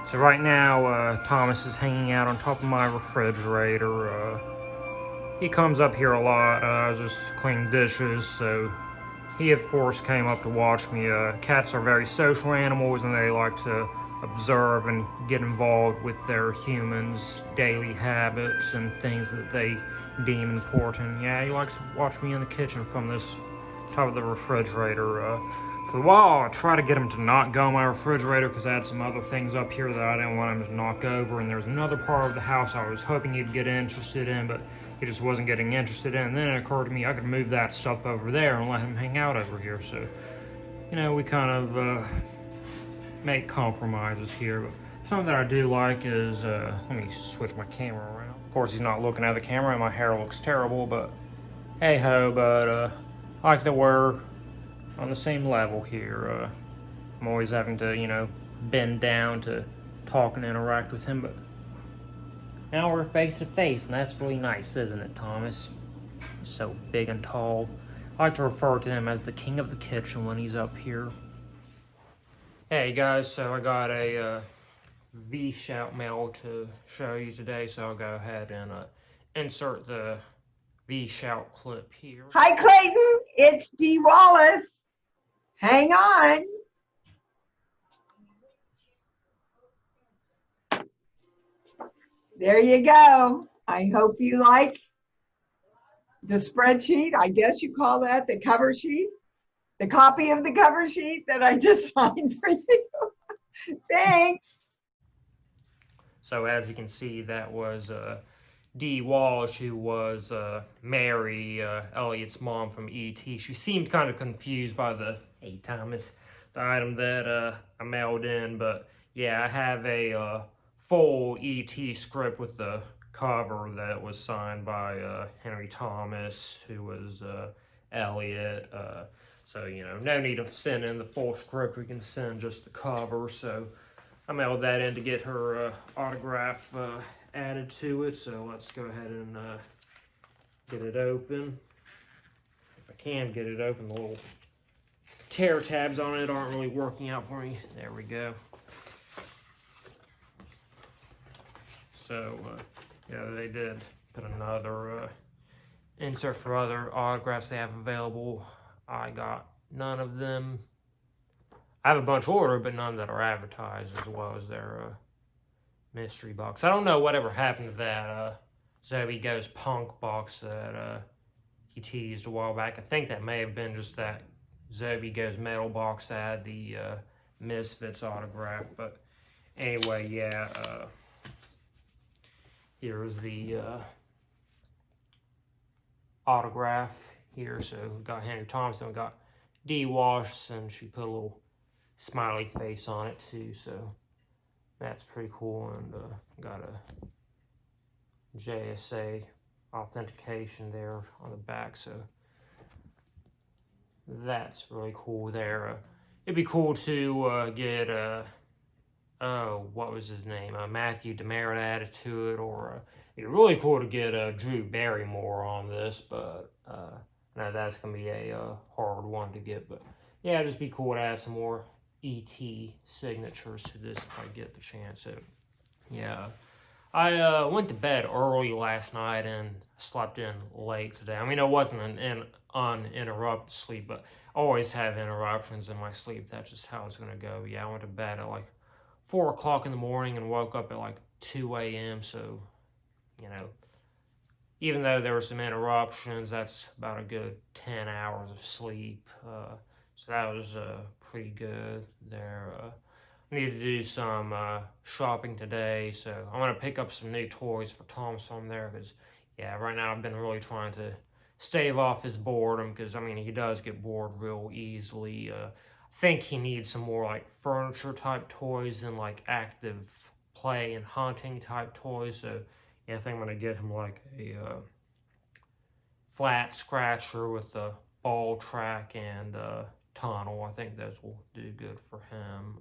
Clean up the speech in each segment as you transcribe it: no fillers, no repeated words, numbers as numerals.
So right now, Thomas is hanging out on top of my refrigerator. He comes up here a lot. I was just cleaning dishes, so he, of course, came up to watch me. Cats are very social animals, and they like to observe and get involved with their humans' daily habits and things that they deem important. Yeah, he likes to watch me in the kitchen from this top of the refrigerator. For a while, I tried to get him to not go on my refrigerator because I had some other things up here that I didn't want him to knock over, and there's another part of the house I was hoping he'd get interested in, but he just wasn't getting interested in. And then it occurred to me I could move that stuff over there and let him hang out over here. So, we kind of make compromises here. But something that I do like is, let me switch my camera around. Of course, he's not looking at the camera, and my hair looks terrible, but hey ho, but I like that we're on the same level here. I'm always having to, bend down to talk and interact with him, but now we're face to face, and that's really nice, isn't it, Thomas? He's so big and tall. I like to refer to him as the king of the kitchen when he's up here. Hey guys, so I got a V-shout mail to show you today, so I'll go ahead and insert the V-shout clip here. Hi, Clayton. It's Dee Wallace. Hang on. There you go. I hope you like the spreadsheet. I guess you call that the cover sheet, the copy of the cover sheet that I just signed for you. Thanks. So as you can see, that was Dee Walsh, who was Mary, Elliot's mom from E.T. She seemed kind of confused by the, hey Thomas, the item that I mailed in, but yeah, I have a full E.T. script with the cover that was signed by Henry Thomas, who was Elliot. So, no need to send in the full script. We can send just the cover. So I mailed that in to get her autograph added to it. So let's go ahead and get it open. If I can get it open, the little tear tabs on it aren't really working out for me. There we go. So, yeah, they did put another insert for other autographs they have available. I got none of them. I have a bunch ordered, but none that are advertised, as well as their mystery box. I don't know whatever happened to that Zoe Goes Punk box that he teased a while back. I think that may have been just that Zoe Goes Metal box that had the Misfits autograph. But anyway, yeah, here's the autograph here. So we got Henry Thompson, we got Dee Walsh, and she put a little smiley face on it too. So that's pretty cool. And got a JSA authentication there on the back. So that's really cool there. It'd be cool to get what was his name? Matthew Demerit added to it, or it'd be really cool to get Drew Barrymore on this, but now that's gonna be a hard one to get. But yeah, it'd just be cool to add some more ET signatures to this if I get the chance. So yeah, I went to bed early last night and slept in late today. I mean, it wasn't an uninterrupted sleep, but I always have interruptions in my sleep. That's just how it's gonna go. Yeah, I went to bed at like 4 o'clock in the morning and woke up at like 2 a.m. So, even though there were some interruptions, that's about a good 10 hours of sleep. So that was pretty good there. I need to do some shopping today, so I'm going to pick up some new toys for Thomas on there, because, yeah, right now I've been really trying to stave off his boredom, because, I mean, he does get bored real easily. I think he needs some more, like, furniture-type toys and, like, active play and hunting type toys, so, yeah, I think I'm going to get him, like, a flat scratcher with a ball track and tunnel. I think those will do good for him.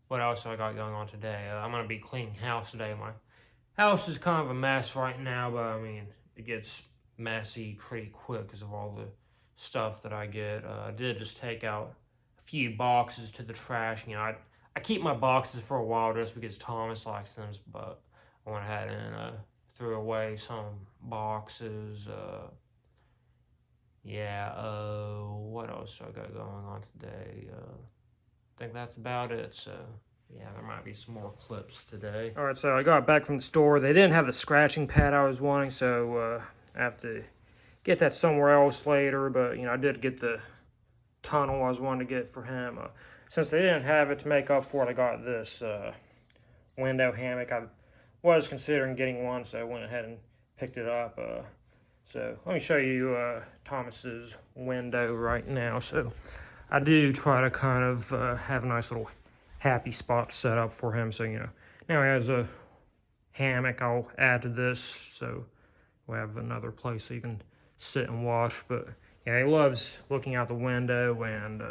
What else I got going on today? I'm going to be cleaning house today. My house is kind of a mess right now, but I mean, it gets messy pretty quick because of all the stuff that I get. I did just take out a few boxes to the trash. I I keep my boxes for a while just because Thomas likes them, but I went ahead and threw away some boxes. What else do I got going on today? I think that's about it. So, yeah, there might be some more clips today. All right, so I got back from the store. They didn't have the scratching pad I was wanting, so I have to get that somewhere else later. But, I did get the tunnel I was wanting to get for him. Since they didn't have it to make up for it, I got this window hammock. I was considering getting one, so I went ahead and picked it up. So let me show you Thomas's window right now. So I do try to kind of have a nice little happy spot set up for him. So, now he has a hammock I'll add to this. So we have another place so you can sit and watch. But yeah, he loves looking out the window, and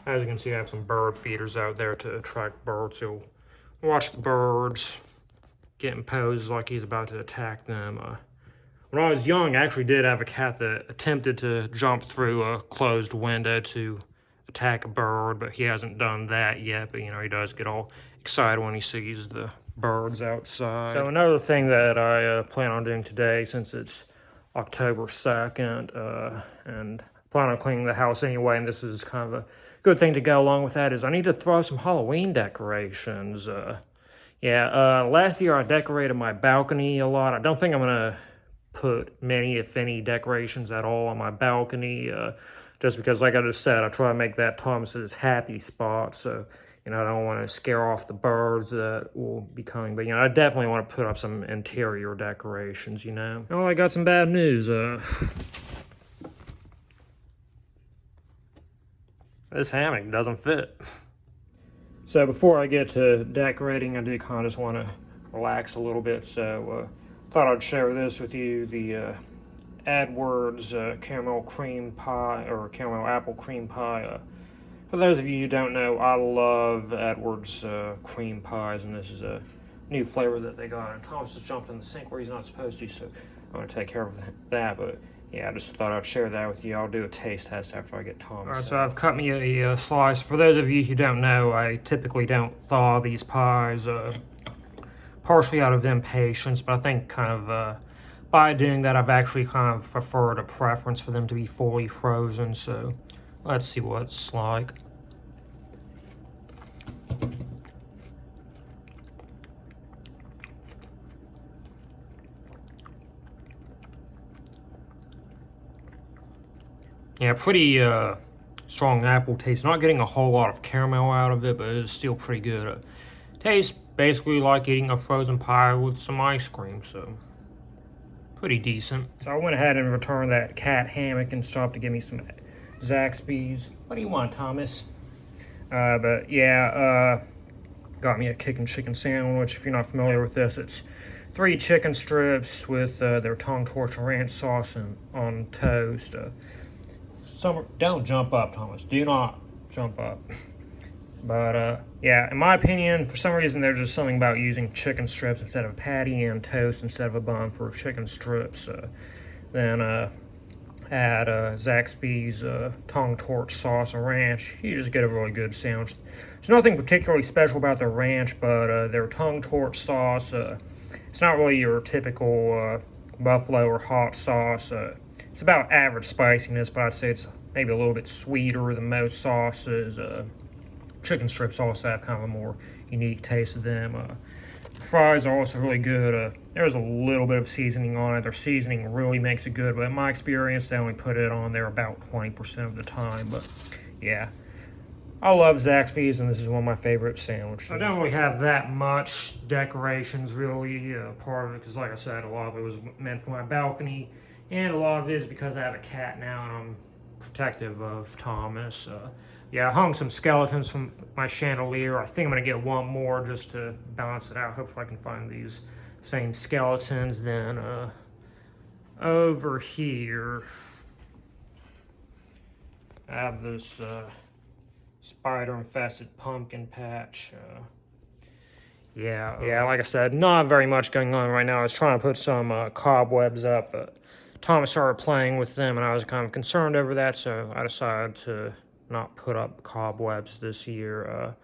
as you can see, I have some bird feeders out there to attract birds. He'll watch the birds, getting poses like he's about to attack them. When I was young, I actually did have a cat that attempted to jump through a closed window to attack a bird, but he hasn't done that yet. But, he does get all excited when he sees the birds outside. So another thing that I plan on doing today, since it's October 2nd, and plan on cleaning the house anyway, and this is kind of a good thing to go along with that, is I need to throw some Halloween decorations. Last year I decorated my balcony a lot. I don't think I'm gonna put many, if any, decorations at all on my balcony, just because, like I just said, I try to make that Thomas's happy spot. So, I don't want to scare off the birds that will be coming. But, I definitely want to put up some interior decorations, Oh, I got some bad news. This hammock doesn't fit. So before I get to decorating, I do kind of just want to relax a little bit. So thought I'd share this with you, the Edwards caramel cream pie, or caramel apple cream pie. For those of you who don't know, I love Edwards cream pies, and this is a new flavor that they got. And Thomas has jumped in the sink where he's not supposed to, so I'm going to take care of that. But yeah, I just thought I'd share that with you. I'll do a taste test after I get Thomas. All right, so I've cut me a slice. For those of you who don't know, I typically don't thaw these pies, partially out of impatience, but I think kind of by doing that, I've actually kind of preferred a preference for them to be fully frozen. So let's see what it's like. Yeah, pretty strong apple taste. Not getting a whole lot of caramel out of it, but it's still pretty good. Tastes basically like eating a frozen pie with some ice cream, so pretty decent. So I went ahead and returned that cat hammock and stopped to give me some Zaxby's. What do you want, Thomas? But yeah, got me a chicken sandwich. If you're not familiar with this, it's 3 chicken strips with their tongue torch and ranch sauce on toast. Don't jump up, Thomas. Do not jump up. But yeah, in my opinion, for some reason, there's just something about using chicken strips instead of a patty and toast instead of a bun for chicken strips. Then add Zaxby's tongue torch sauce and ranch. You just get a really good sandwich. There's nothing particularly special about their ranch, but their tongue torch sauce, it's not really your typical buffalo or hot sauce. It's about average spiciness, but I'd say it's maybe a little bit sweeter than most sauces. Chicken strips also have kind of a more unique taste to them. Fries are also really good. There's a little bit of seasoning on it. Their seasoning really makes it good, but in my experience, they only put it on there about 20% of the time. But yeah, I love Zaxby's, and this is one of my favorite sandwiches. I don't really have that much decorations, really, part of it, because like I said, a lot of it was meant for my balcony, and a lot of it is because I have a cat now, and I'm protective of Thomas. Yeah, I hung some skeletons from my chandelier. I think I'm going to get one more just to balance it out. Hopefully I can find these same skeletons. Then over here, I have this spider-infested pumpkin patch. Yeah, like I said, not very much going on right now. I was trying to put some cobwebs up, but Thomas started playing with them, and I was kind of concerned over that, so I decided to not put up cobwebs this year.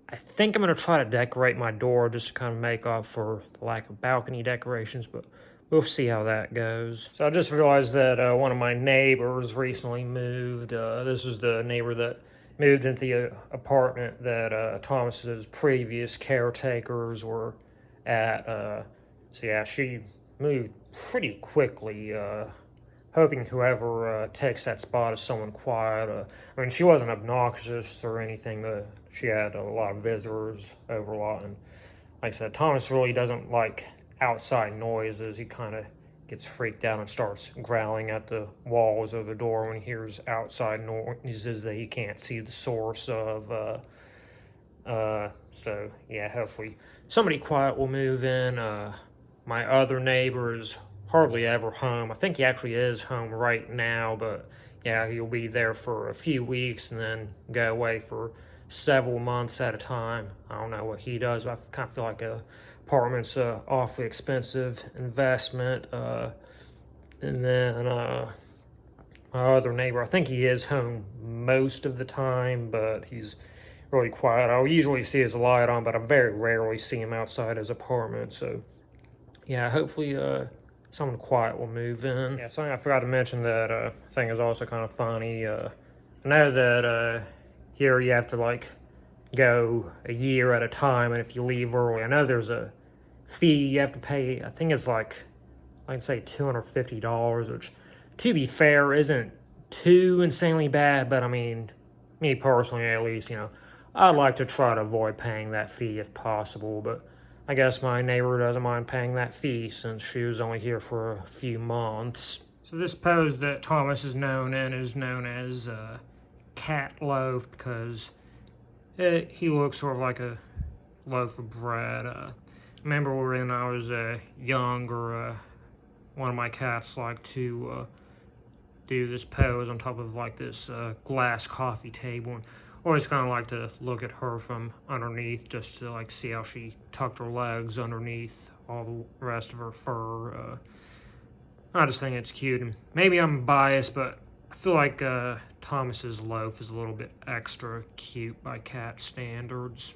I think I'm going to try to decorate my door just to kind of make up for the lack of balcony decorations, but we'll see how that goes. So I just realized that one of my neighbors recently moved. This is the neighbor that moved into the apartment that Thomas's previous caretakers were at. So yeah, she moved pretty quickly, hoping whoever takes that spot is someone quiet. I mean, she wasn't obnoxious or anything, but she had a lot of visitors over a lot. And like I said, Thomas really doesn't like outside noises. He kind of gets freaked out and starts growling at the walls of the door when he hears outside noises that he can't see the source of. So yeah, hopefully somebody quiet will move in. My other neighbor is hardly ever home. I think he actually is home right now, but yeah, he'll be there for a few weeks and then go away for several months at a time. I don't know what he does, but I kind of feel like a apartment's a awfully expensive investment. And then my other neighbor, I think he is home most of the time, but he's really quiet. I'll usually see his light on, but I very rarely see him outside his apartment. So yeah, hopefully someone quiet will move in. Yeah, something I forgot to mention that I think is also kind of funny. I know that here you have to like go a year at a time, and if you leave early, I know there's a fee you have to pay. I think it's like, I'd say $250, which, to be fair, isn't too insanely bad, but I mean, me personally at least, I'd like to try to avoid paying that fee if possible, but I guess my neighbor doesn't mind paying that fee since she was only here for a few months. So this pose that Thomas is known in is known as cat loaf because he looks sort of like a loaf of bread. I remember when I was younger, one of my cats liked to do this pose on top of like this glass coffee table, and always kind of like to look at her from underneath just to like see how she tucked her legs underneath all the rest of her fur. I just think it's cute, and maybe I'm biased, but I feel like Thomas's loaf is a little bit extra cute by cat standards.